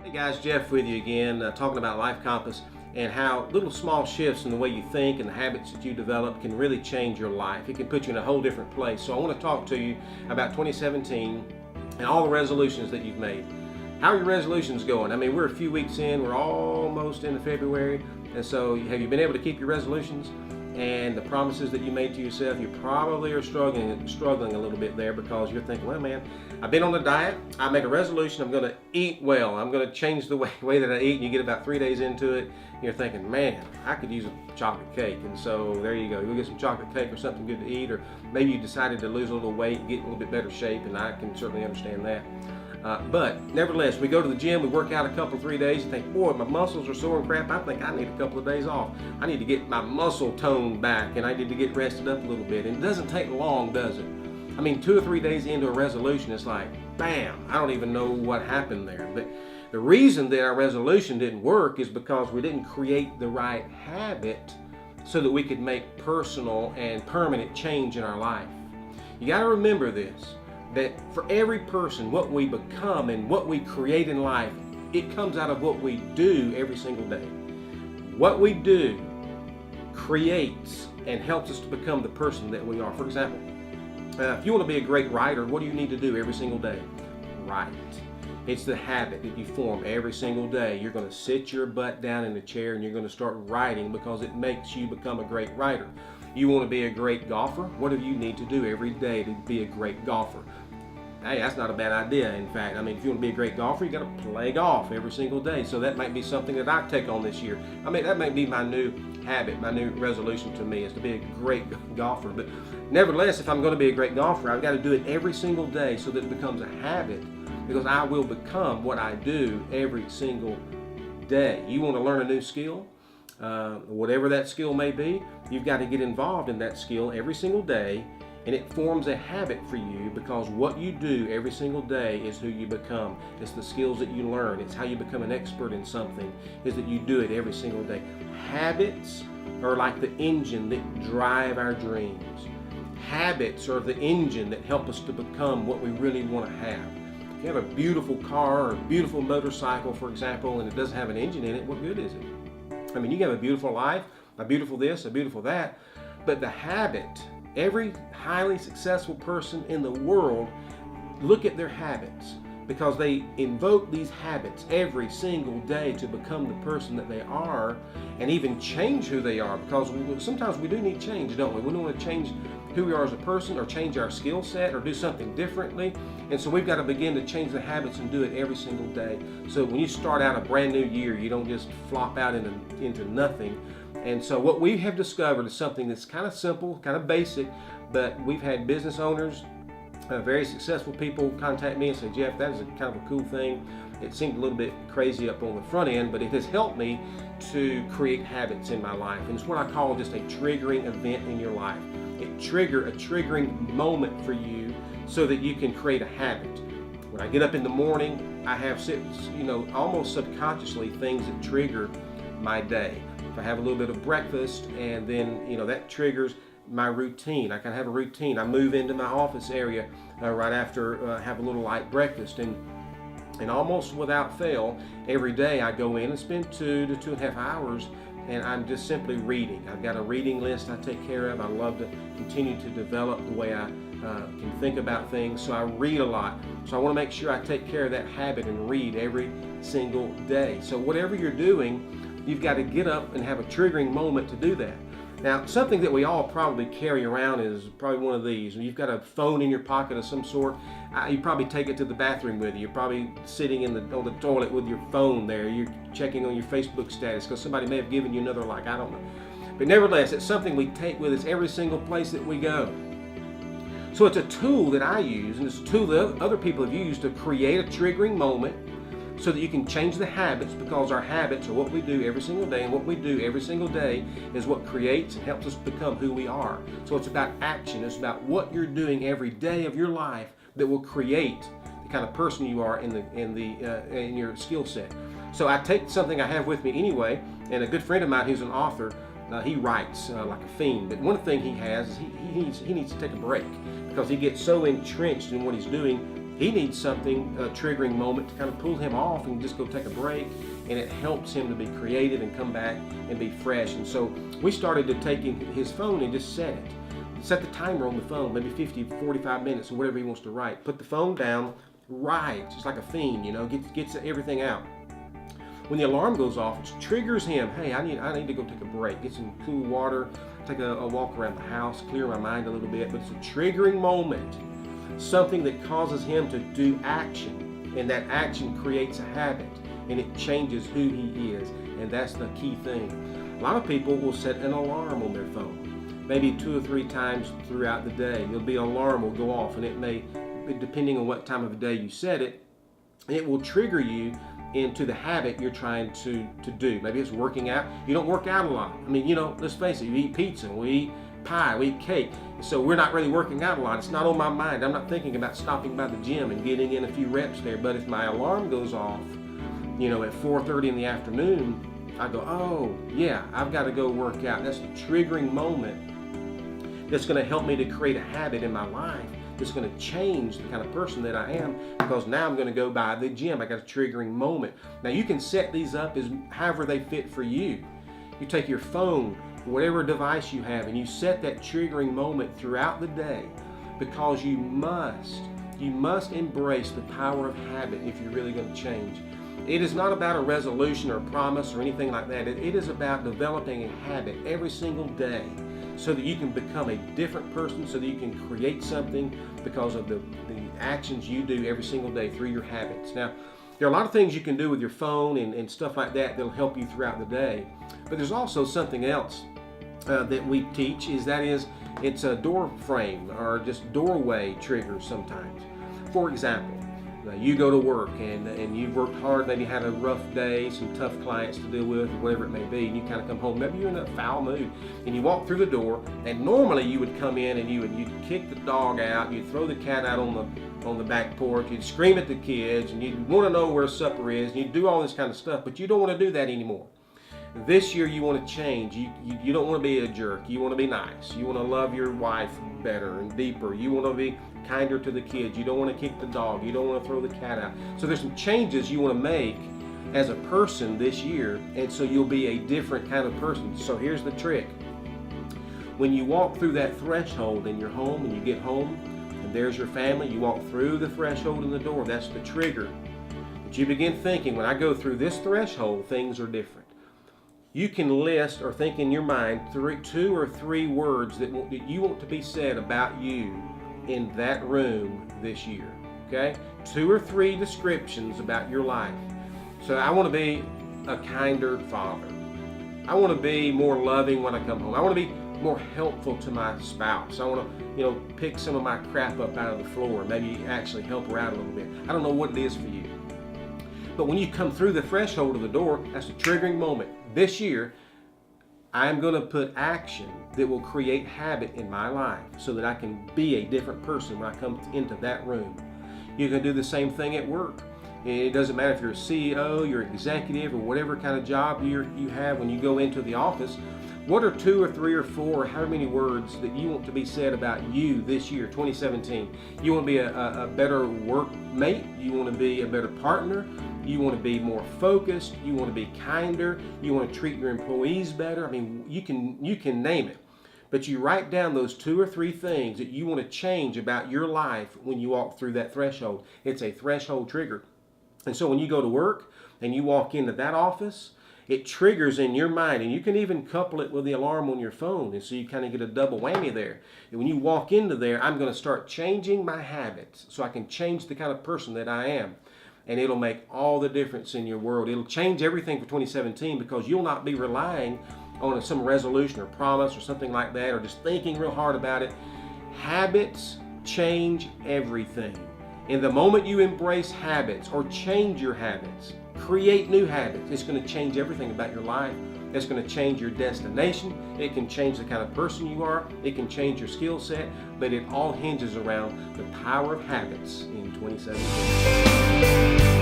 Hey guys, Jeff with you again, talking about Life Compass and how little small shifts in the way you think and the habits that you develop can really change your life. It can put you in a whole different place. So I want to talk to you about 2017 and all the resolutions that you've made. How are your resolutions going? I mean, we're a few weeks in, we're almost into February, and so have you been able to keep your resolutions and the promises that you made to yourself? You probably are struggling a little bit there because you're thinking, well, man, I've been on a diet. I make a resolution. I'm going to eat well. I'm going to change the way that I eat. And you get about 3 days into it, and you're thinking, man, I could use a chocolate cake. And so there you go. You'll get some chocolate cake or something good to eat, or maybe you decided to lose a little weight and get in a little bit better shape, and I can certainly understand that. But nevertheless, we go to the gym, we work out a couple, 3 days, and think, boy, my muscles are sore and crap. I think I need a couple of days off. I need to get my muscle tone back, and I need to get rested up a little bit. And it doesn't take long, does it? I mean, 2 or 3 days into a resolution, it's like, bam, I don't even know what happened there. But the reason that our resolution didn't work is because we didn't create the right habit so that we could make personal and permanent change in our life. You got to remember this, that for every person, what we become and what we create in life, it comes out of what we do every single day. What we do creates and helps us to become the person that we are. For example, if you want to be a great writer, what do you need to do every single day? Write. It's the habit that you form every single day. You're going to sit your butt down in the chair and you're going to start writing because it makes you become a great writer. You want to be a great golfer? What do you need to do every day to be a great golfer? Hey, that's not a bad idea, in fact. I mean, if you want to be a great golfer, you got to play golf every single day. So that might be something that I take on this year. I mean, that might be my new habit, my new resolution to me is to be a great golfer. But nevertheless, if I'm going to be a great golfer, I've got to do it every single day so that it becomes a habit, because I will become what I do every single day. You want to learn a new skill? Whatever that skill may be, you've got to get involved in that skill every single day, and it forms a habit for you because what you do every single day is who you become. It's the skills that you learn. It's how you become an expert in something, is that you do it every single day. Habits are like the engine that drive our dreams. Habits are the engine that help us to become what we really want to have. If you have a beautiful car or a beautiful motorcycle, for example, and it doesn't have an engine in it, what good is it? I mean, you can have a beautiful life, a beautiful this, a beautiful that, but the habit, every highly successful person in the world, look at their habits because they invoke these habits every single day to become the person that they are and even change who they are, because sometimes we do need change, don't we? We don't want to change who we are as a person or change our skill set or do something differently. And so we've got to begin to change the habits and do it every single day. So when you start out a brand new year, you don't just flop out into nothing. And so what we have discovered is something that's kind of simple, kind of basic, but we've had business owners, very successful people contact me and say, Jeff, that is kind of a cool thing. It seemed a little bit crazy up on the front end, but it has helped me to create habits in my life. And it's what I call just a triggering event in your life. A triggering moment for you so that you can create a habit. When I get up in the morning, I have, almost subconsciously things that trigger my day. If I have a little bit of breakfast and then, that triggers my routine. I can have a routine. I move into my office area right after have a little light breakfast, and almost without fail, every day I go in and spend 2 to 2.5 hours, and I'm just simply reading. I've got a reading list I take care of. I love to continue to develop the way I can think about things, so I read a lot. So I want to make sure I take care of that habit and read every single day. So whatever you're doing, you've got to get up and have a triggering moment to do that. Now, something that we all probably carry around is probably one of these. When you've got a phone in your pocket of some sort, you probably take it to the bathroom with you. You're probably sitting on the toilet with your phone there. You're checking on your Facebook status because somebody may have given you another like, I don't know. But nevertheless, it's something we take with us every single place that we go. So it's a tool that I use, and it's a tool that other people have used to create a triggering moment so that you can change the habits, because our habits are what we do every single day, and what we do every single day is what creates and helps us become who we are. So it's about action. It's about what you're doing every day of your life that will create the kind of person you are in your skill set. So I take something I have with me anyway, and a good friend of mine who's an author, he writes like a fiend. But one thing he has is he needs to take a break because he gets so entrenched in what he's doing He needs something, a triggering moment to kind of pull him off and just go take a break, and it helps him to be creative and come back and be fresh. And so we started to take his phone and just set it. Set the timer on the phone, maybe 50, 45 minutes or whatever he wants to write. Put the phone down, write, just like a fiend, gets everything out. When the alarm goes off, it triggers him. Hey, I need to go take a break, get some cool water, take a walk around the house, clear my mind a little bit. But it's a triggering moment, something that causes him to do action, and that action creates a habit, and it changes who he is, and that's the key thing. A lot of people will set an alarm on their phone, maybe 2 or 3 times throughout the day. An alarm will go off, and it may, depending on what time of the day you set it, it will trigger you into the habit you're trying to do. Maybe it's working out. You don't work out a lot. Let's face it, you eat pizza, we eat pie, we eat cake. So we're not really working out a lot. It's not on my mind. I'm not thinking about stopping by the gym and getting in a few reps there. But if my alarm goes off, at 4:30 in the afternoon, I go, oh yeah, I've got to go work out. That's a triggering moment that's going to help me to create a habit in my life that's going to change the kind of person that I am, because now I'm going to go by the gym. I got a triggering moment. Now you can set these up as however they fit for you. You take your phone, whatever device you have, and you set that triggering moment throughout the day, because you must embrace the power of habit if you're really going to change. It is not about a resolution or a promise or anything like that. It is about developing a habit every single day, so that you can become a different person, so that you can create something because of the actions you do every single day through your habits. Now, there are a lot of things you can do with your phone and stuff like that that'll help you throughout the day. But there's also something else that we teach, it's a door frame or just doorway triggers sometimes. For example, you go to work and you've worked hard, maybe had a rough day, some tough clients to deal with, whatever it may be, and you kind of come home, maybe you're in a foul mood, and you walk through the door, and normally you would come in and you'd kick the dog out, you'd throw the cat out on the back porch, you'd scream at the kids, and you'd want to know where supper is, and you'd do all this kind of stuff, but you don't want to do that anymore. This year you want to change. You don't want to be a jerk. You want to be nice. You want to love your wife better and deeper. You want to be kinder to the kids. You don't want to kick the dog. You don't want to throw the cat out. So there's some changes you want to make as a person this year, and so you'll be a different kind of person. So here's the trick. When you walk through that threshold in your home, and you get home, and there's your family, you walk through the threshold in the door, that's the trigger. But you begin thinking, when I go through this threshold, things are different. You can list or think in your mind 2 or 3 words that you want to be said about you in that room this year. Okay? 2 or 3 descriptions about your life. So I want to be a kinder father. I want to be more loving when I come home. I want to be more helpful to my spouse. I want to, pick some of my crap up out of the floor, maybe actually help her out a little bit. I don't know what it is for you. But when you come through the threshold of the door, that's a triggering moment. This year, I'm going to put action that will create habit in my life so that I can be a different person when I come into that room. You can do the same thing at work. It doesn't matter if you're a CEO, you're an executive, or whatever kind of job you have when you go into the office. What are 2 or 3 or 4 or how many words that you want to be said about you this year, 2017? You want to be a better workmate. You want to be a better partner. You want to be more focused. You want to be kinder. You want to treat your employees better. I mean, you can name it. But you write down those 2 or 3 things that you want to change about your life when you walk through that threshold. It's a threshold trigger. And so when you go to work and you walk into that office, it triggers in your mind, and you can even couple it with the alarm on your phone, and so you kind of get a double whammy there. And when you walk into there, I'm going to start changing my habits so I can change the kind of person that I am. And it'll make all the difference in your world. It'll change everything for 2017 because you'll not be relying on some resolution or promise or something like that, or just thinking real hard about it. Habits change everything. In the moment you embrace habits or change your habits, create new habits, it's going to change everything about your life. It's going to change your destination. It can change the kind of person you are. It can change your skill set, but it all hinges around the power of habits in 2017.